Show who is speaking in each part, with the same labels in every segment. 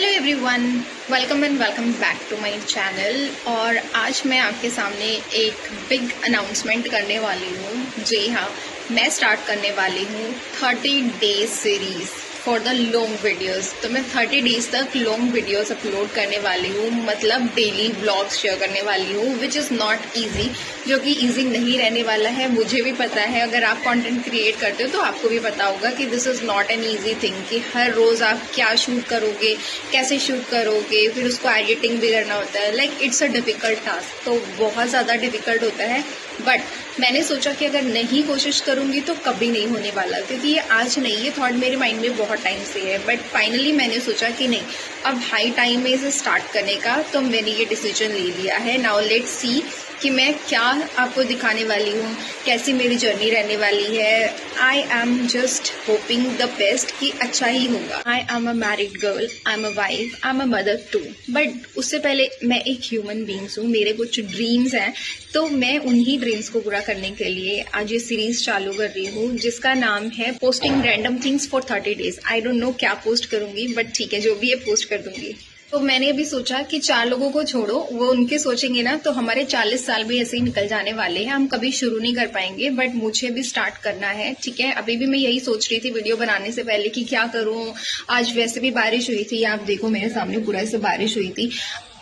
Speaker 1: Hello everyone, welcome and welcome back to my channel. और आज मैं आपके सामने एक बिग अनाउंसमेंट करने वाली हूँ। जी हाँ, मैं स्टार्ट करने वाली हूँ 30 days series for the long videos. तो मैं 30 डेज तक लॉन्ग वीडियोस अपलोड करने वाली हूँ, मतलब डेली व्लॉग्स शेयर करने वाली हूँ, विच इज़ नॉट ईजी, जो कि ईजी नहीं रहने वाला है। मुझे भी पता है, अगर आप कंटेंट क्रिएट करते हो तो आपको भी पता होगा कि this is not an easy thing कि हर रोज़ आप क्या शूट करोगे, कैसे शूट करोगे, फिर उसको एडिटिंग भी करना होता है। Like it's a difficult task, तो बहुत ज़्यादा डिफ़िकल्ट होता है। बट मैंने सोचा कि अगर नहीं कोशिश करूँगी तो कभी नहीं होने वाला, क्योंकि ये आज नहीं, ये थॉट मेरे माइंड में बहुत टाइम से है। बट फाइनली मैंने सोचा कि नहीं, अब हाई टाइम है इसे स्टार्ट करने का, तो मैंने ये डिसीजन ले लिया है। नाउ लेट्स सी कि मैं क्या आपको दिखाने वाली हूँ, कैसी मेरी जर्नी रहने वाली है। I am just hoping the best कि अच्छा ही होगा। I am a married girl, I am a wife, I am a mother too. But उससे पहले मैं एक ह्यूमन बींग्स हूँ, मेरे कुछ ड्रीम्स हैं, तो मैं उन्हीं ड्रीम्स को पूरा करने के लिए आज ये सीरीज चालू कर रही हूँ, जिसका नाम है posting random things for 30 days. I don't know क्या पोस्ट करूंगी, बट ठीक है, जो भी है पोस्ट कर दूंगी। तो मैंने अभी सोचा कि 4 लोगों को छोड़ो, वो उनके सोचेंगे ना, तो हमारे 40 साल भी ऐसे ही निकल जाने वाले हैं, हम कभी शुरू नहीं कर पाएंगे। बट मुझे भी स्टार्ट करना है, ठीक है। अभी भी मैं यही सोच रही थी वीडियो बनाने से पहले कि क्या करूं। आज वैसे भी बारिश हुई थी, आप देखो मेरे सामने पूरा ऐसे बारिश हुई थी।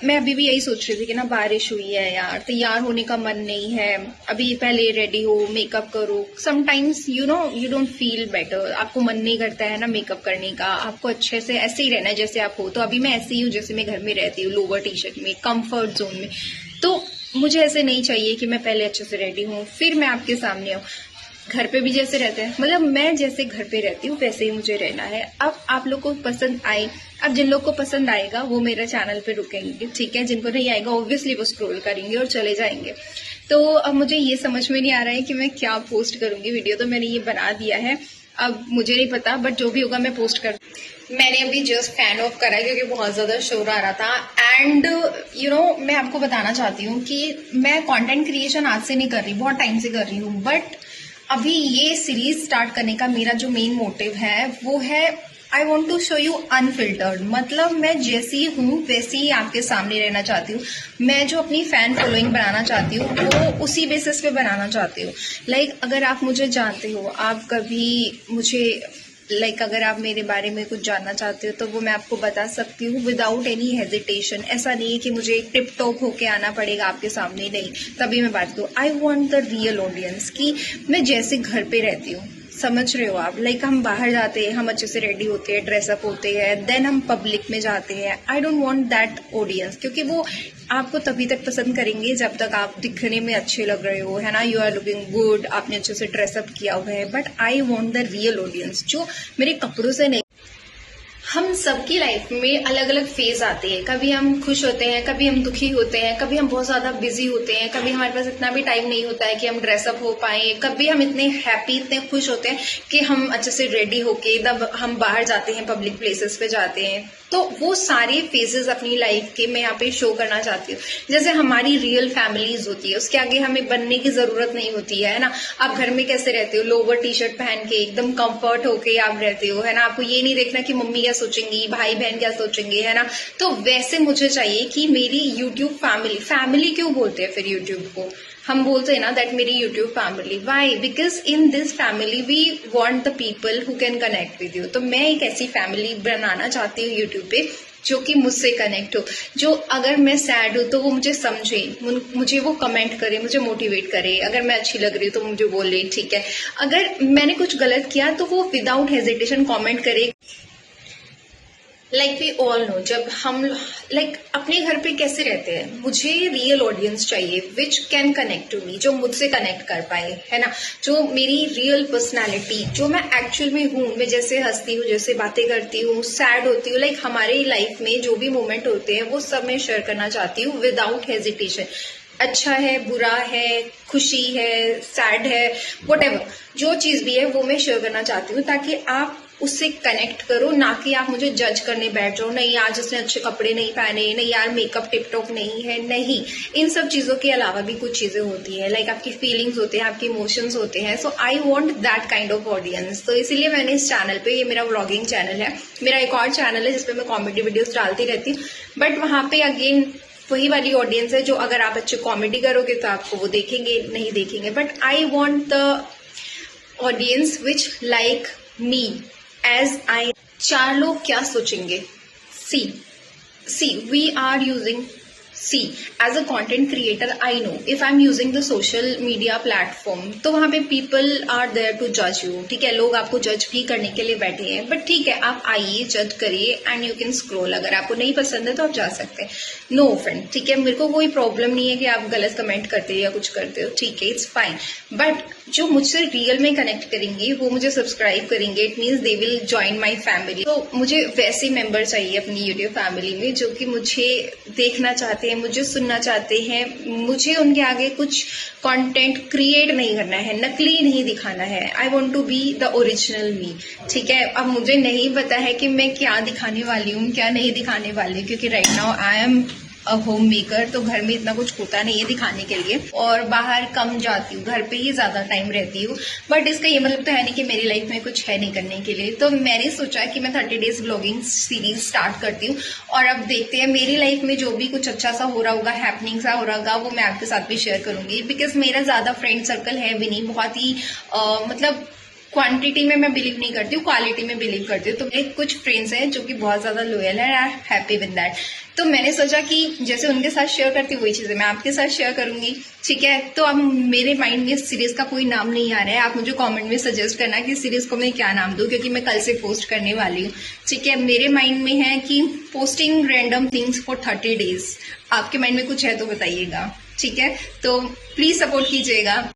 Speaker 1: मैं अभी भी यही सोच रही थी कि ना बारिश हुई है यार, तैयार होने का मन नहीं है। अभी पहले रेडी हो, मेकअप करो। Sometimes you don't feel better, आपको मन नहीं करता है ना मेकअप करने का, आपको अच्छे से ऐसे ही रहना है जैसे आप हो। तो अभी मैं ऐसे ही हूँ जैसे मैं घर में रहती हूँ, लोअर टी शर्ट में, कंफर्ट जोन में। तो मुझे ऐसे नहीं चाहिए कि मैं पहले अच्छे से रेडी हूँ फिर मैं आपके सामने आऊँ। घर पे भी जैसे रहते हैं, मतलब मैं जैसे घर पे रहती हूँ वैसे ही मुझे रहना है। अब आप लोग को पसंद आए, अब जिन लोग को पसंद आएगा वो मेरे चैनल पे रुकेंगे, ठीक है। जिनको नहीं आएगा ऑब्वियसली वो स्क्रॉल करेंगे और चले जाएंगे। तो अब मुझे ये समझ में नहीं आ रहा है कि मैं क्या पोस्ट करूंगी। वीडियो तो मैंने ये बना दिया है, अब मुझे नहीं पता, बट जो भी होगा मैं पोस्ट कर। मैंने अभी जस्ट फैन ऑफ करा क्योंकि बहुत ज्यादा शोर आ रहा था। एंड मैं आपको बताना चाहती हूँ कि मैं कंटेंट क्रिएशन आज से नहीं कर रही, बहुत टाइम से कर रही हूँ। बट अभी ये सीरीज स्टार्ट करने का मेरा जो मेन मोटिव है वो है, I want to show you unfiltered. मतलब मैं जैसी हूँ वैसी ही आपके सामने रहना चाहती हूँ। मैं जो अपनी फैन फॉलोइंग बनाना चाहती हूँ वो उसी बेसिस पे बनाना चाहती हूँ। लाइक अगर आप मुझे जानते हो, आप कभी मुझे अगर आप मेरे बारे में कुछ जानना चाहते हो तो वो मैं आपको बता सकती हूँ विदाउट एनी हेजिटेशन। ऐसा नहीं है कि मुझे टिप टॉप होके आना पड़ेगा आपके सामने, नहीं, तभी मैं बात करूँ। आई वॉन्ट द रियल ऑडियंस कि मैं जैसे घर पे रहती हूँ, समझ रहे हो आप। हम बाहर जाते हैं, हम अच्छे से रेडी होते हैं, ड्रेसअप होते हैं, देन हम पब्लिक में जाते हैं। I don't want that audience, क्योंकि वो आपको तभी तक पसंद करेंगे जब तक आप दिखने में अच्छे लग रहे हो, है ना, यू आर लुकिंग गुड, आपने अच्छे से ड्रेसअप किया हुआ है। But I want the real audience जो मेरे कपड़ों से नहीं। हम सबकी लाइफ में अलग अलग फेज आते हैं, कभी हम खुश होते हैं, कभी हम दुखी होते हैं, कभी हम बहुत ज्यादा बिजी होते हैं, कभी हमारे पास इतना भी टाइम नहीं होता है कि हम ड्रेसअप हो पाए, कभी हम इतने हैप्पी, इतने खुश होते हैं कि हम अच्छे से रेडी होके तब हम बाहर जाते हैं, पब्लिक प्लेसेस पे जाते हैं। तो वो सारे फेजेस अपनी लाइफ के मैं यहाँ पे शो करना चाहती हूँ। जैसे हमारी रियल फैमिलीज होती है, उसके आगे हमें बनने की जरूरत नहीं होती है ना। आप घर में कैसे रहते हो, लोअर टी शर्ट पहन के एकदम कंफर्ट होके आप रहते हो, है ना। आपको ये नहीं देखना कि मम्मी क्या सोचेंगी, भाई बहन क्या सोचेंगे, है ना। तो वैसे मुझे चाहिए कि मेरी यूट्यूब फैमिली क्यों बोलते हैं फिर यूट्यूब को, हम बोलते हैं ना दैट मेरी YouTube family. Why? Because in this family we want the people who can connect with you. तो मैं एक ऐसी फैमिली बनाना चाहती हूँ यूट्यूब पे जो कि मुझसे कनेक्ट हो, जो अगर मैं सैड हूँ तो वो मुझे समझे, मुझे वो कमेंट करे, मुझे मोटिवेट करे। अगर मैं अच्छी लग रही हूँ तो मुझे बोले, ठीक है। अगर मैंने कुछ गलत किया तो वो विदाउट हेजिटेशन कमेंट करे। वी ऑल नो, जब हम अपने घर पे कैसे रहते हैं, मुझे रियल ऑडियंस चाहिए which can connect to me, जो मुझसे कनेक्ट कर पाए, है ना। जो मेरी रियल पर्सनालिटी, जो मैं एक्चुअल में हूँ, मैं जैसे हंसती हूँ, जैसे बातें करती हूँ, सैड होती हूँ, हमारे लाइफ में जो भी मोमेंट होते हैं वो सब मैं शेयर करना चाहती हूँ विदाउट हेजिटेशन। अच्छा है, बुरा है, खुशी है, सैड है, वट जो चीज भी है वो मैं शेयर करना चाहती हूँ, ताकि आप उससे कनेक्ट करो, ना कि आप मुझे जज करने बैठ जाओ, नहीं आज उसने अच्छे कपड़े नहीं पहने, नहीं यार मेकअप टिप टॉप नहीं है। नहीं, इन सब चीज़ों के अलावा भी कुछ चीज़ें होती है, लाइक आपकी फीलिंग्स होते हैं, आपके इमोशंस होते हैं। So I want that kind of audience. तो इसीलिए मैंने इस चैनल पे, ये मेरा व्लॉगिंग चैनल है, मेरा एक और चैनल है जिसपे मैं कॉमेडी वीडियोस डालती रहती हूँ, बट वहाँ पे अगेन वही वाली ऑडियंस है जो अगर आप अच्छे कॉमेडी करोगे तो आपको वो देखेंगे, नहीं देखेंगे। But I want the audience which like me as I. 4 लोग क्या सोचेंगे? See we are using, as a content creator I know if I am using the social media platform, तो वहां पे पीपल आर देयर टू जज you. ठीक है, लोग आपको जज भी करने के लिए बैठे हैं, बट ठीक है, आप आइए, जज करिए एंड यू कैन स्क्रॉल। अगर आपको नहीं पसंद है तो आप जा सकते हैं, नो ऑफेंड। ठीक है, मेरे को कोई प्रॉब्लम नहीं है कि आप गलत कमेंट करते हो या कुछ करते हो, ठीक है, इट्स फाइन। बट जो मुझसे रियल में कनेक्ट करेंगे वो मुझे सब्सक्राइब करेंगे, it means they will join my family. तो मुझे वैसे मेंबर चाहिए अपनी यूट्यूब फैमिली में जो कि मुझे देखना चाहते हैं, मुझे सुनना चाहते हैं, मुझे उनके आगे कुछ कंटेंट क्रिएट नहीं करना है, नकली नहीं दिखाना है। I want to be the original me. ठीक है, अब मुझे नहीं पता है कि मैं क्या दिखाने वाली हूँ, क्या नहीं दिखाने वाली हूँ, क्योंकि right now I am a home maker, तो घर में इतना कुछ होता नहीं है दिखाने के लिए, और बाहर कम जाती हूँ, घर पे ही ज्यादा टाइम रहती हूँ। बट इसका ये मतलब तो है नहीं कि मेरी लाइफ में कुछ है नहीं करने के लिए। तो मैंने सोचा कि मैं 30 डेज ब्लॉगिंग सीरीज स्टार्ट करती हूँ, और अब देखते हैं मेरी लाइफ में जो भी कुछ अच्छा सा हो रहा होगा, हैपनिंग सा हो रहा होगा, वो मैं आपके साथ भी शेयर करूंगी। बिकॉज मेरा ज्यादा फ्रेंड सर्कल है भी नहीं, बहुत ही मतलब क्वांटिटी में मैं बिलीव नहीं करती हूँ, क्वालिटी में बिलीव करती हूँ। तो मेरे कुछ फ्रेंड्स हैं जो कि बहुत ज्यादा लॉयल है, I am happy with that. तो मैंने सोचा कि जैसे उनके साथ शेयर करती हूँ वही चीजें मैं आपके साथ शेयर करूंगी। ठीक है, तो अब मेरे माइंड में इस सीरीज का कोई नाम नहीं आ रहा है, आप मुझे कमेंट में सजेस्ट करना कि इस सीरीज को मैं क्या नाम दूं, क्योंकि मैं कल से पोस्ट करने वाली हूँ। ठीक है, मेरे माइंड में है कि posting random things for 30 days. आपके माइंड में कुछ है तो बताइएगा। ठीक है, तो प्लीज सपोर्ट कीजिएगा।